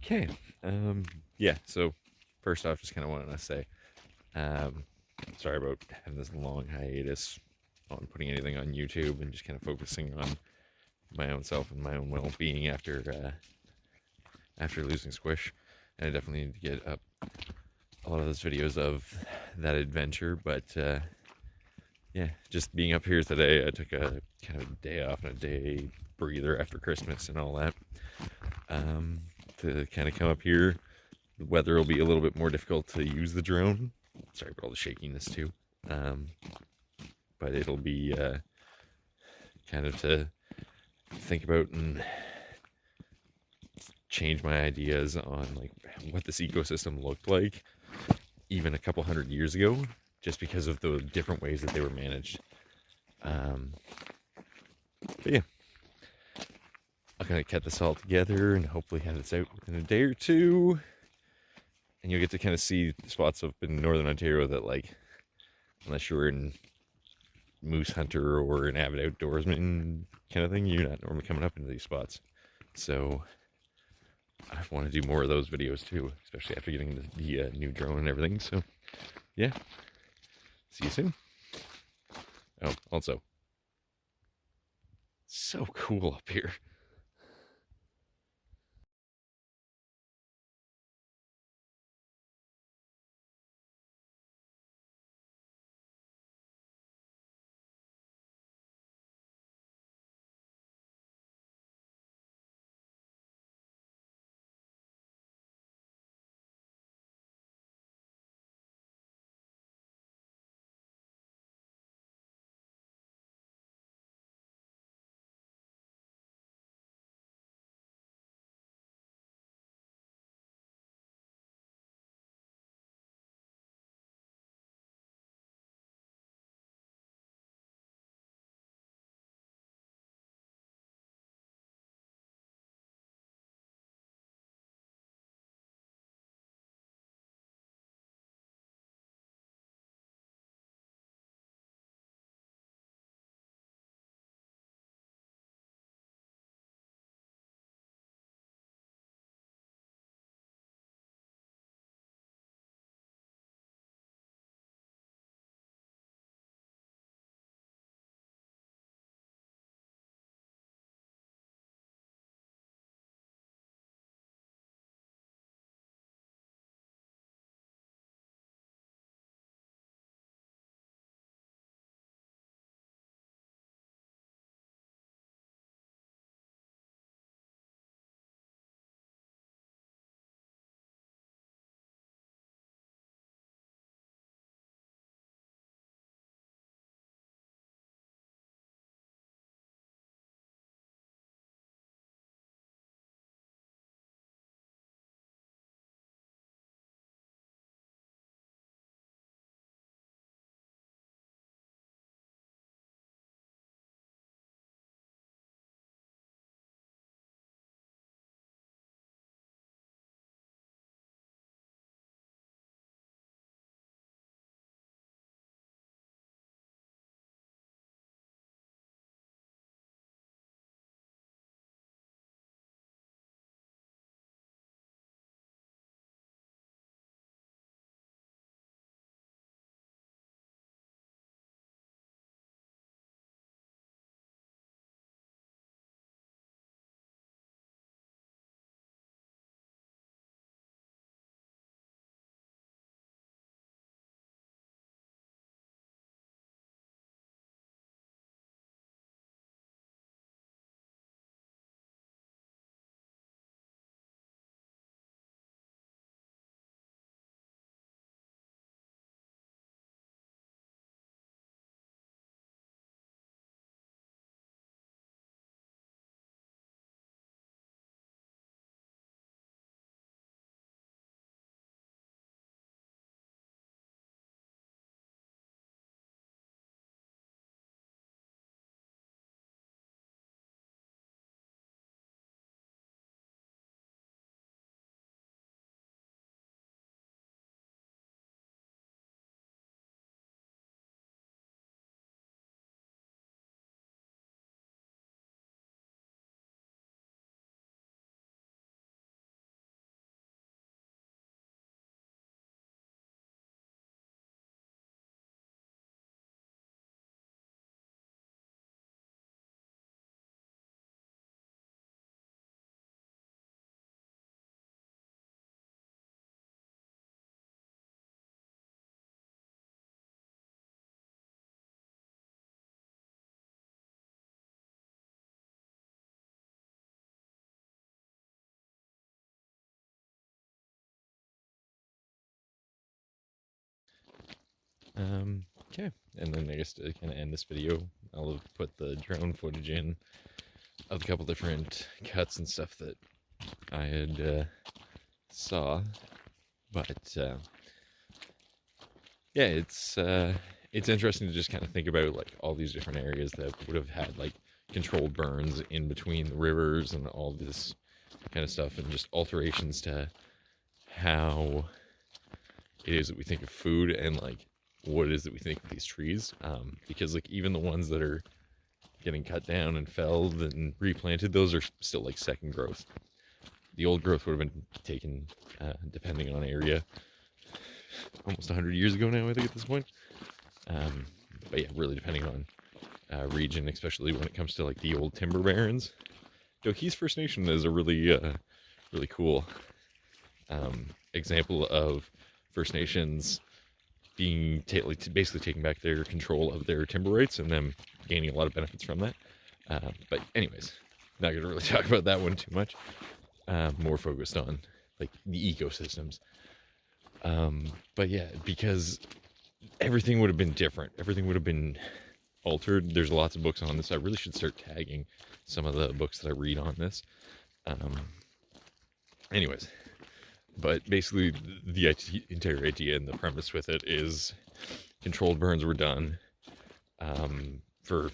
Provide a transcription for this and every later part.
Okay. Yeah, so first off, just kind of wanted to say, um, sorry about having this long hiatus on putting anything on YouTube and just kind of focusing on my own self and my own well-being after losing Squish. And I definitely need to get up a lot of those videos of that adventure, but yeah, just being up here today, I took a kind of a day off and a day breather after Christmas and all that, um, to kind of come up here. The weather will be a little bit more difficult to use the drone. Sorry about all the shakiness too. Um, but it'll be kind of to think about and change my ideas on like what this ecosystem looked like even a couple hundred years ago, just because of the different ways that they were managed. Um, but yeah, I'm gonna cut this all together and hopefully have this out within a day or two, and you'll get to kind of see spots up in northern Ontario that, like, unless you're in moose hunter or an avid outdoorsman kind of thing, you're not normally coming up into these spots. So I want to do more of those videos too, especially after getting the new drone and everything. So yeah, see you soon. Oh, also, so cool up here. Okay, and then I guess to kind of end this video, I'll put the drone footage in of a couple different cuts and stuff that I had saw. But yeah, it's interesting to just kind of think about like all these different areas that would have had like controlled burns in between the rivers and all this kind of stuff, and just alterations to how it is that we think of food and like what it is that we think of these trees. Because like even the ones that are getting cut down and felled and replanted, those are still like second growth. The old growth would have been taken, depending on area, almost 100 years ago now, I think, at this point. But yeah, really depending on region, especially when it comes to like the old timber barons. Doki's First Nation is a really, really cool example of First Nations being basically taking back their control of their timber rights and them gaining a lot of benefits from that. But anyways, not going to really talk about that one too much. More focused on like the ecosystems. But yeah, because everything would have been different. Everything would have been altered. There's lots of books on this. I really should start tagging some of the books that I read on this. Anyways, but basically the entire idea and the premise with it is controlled burns were done for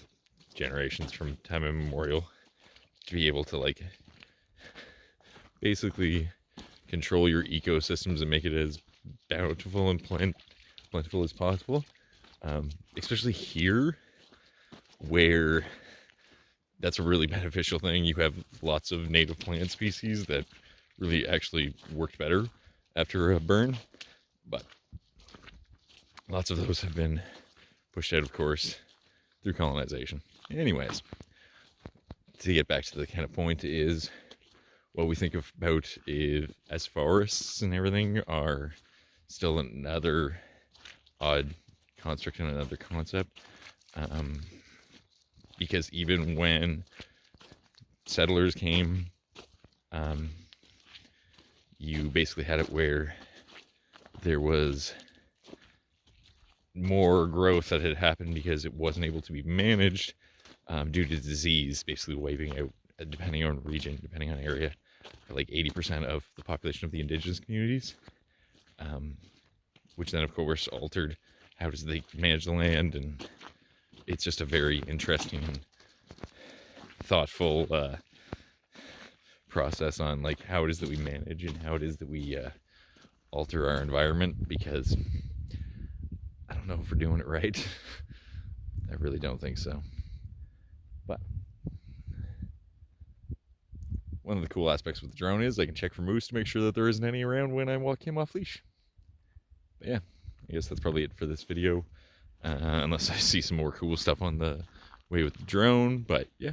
generations, from time immemorial, to be able to like basically control your ecosystems and make it as bountiful and plentiful as possible. Especially here, where that's a really beneficial thing. You have lots of native plant species that really actually worked better after a burn, but lots of those have been pushed out, of course, through colonization. Anyways, to get back to the kind of point is, what we think about as forests and everything are still another odd construct and another concept. Because even when settlers came, you basically had it where there was more growth that had happened because it wasn't able to be managed due to disease, basically wiping out, depending on region, depending on area, like 80% of the population of the indigenous communities, which then of course altered how does they manage the land. And it's just a very interesting and thoughtful process on like how it is that we manage and how it is that we alter our environment, because I don't know if we're doing it right. I really don't think so. But one of the cool aspects with the drone is I can check for moose to make sure that there isn't any around when I walk him off leash. But yeah, I guess that's probably it for this video. Unless I see some more cool stuff on the way with the drone. But yeah,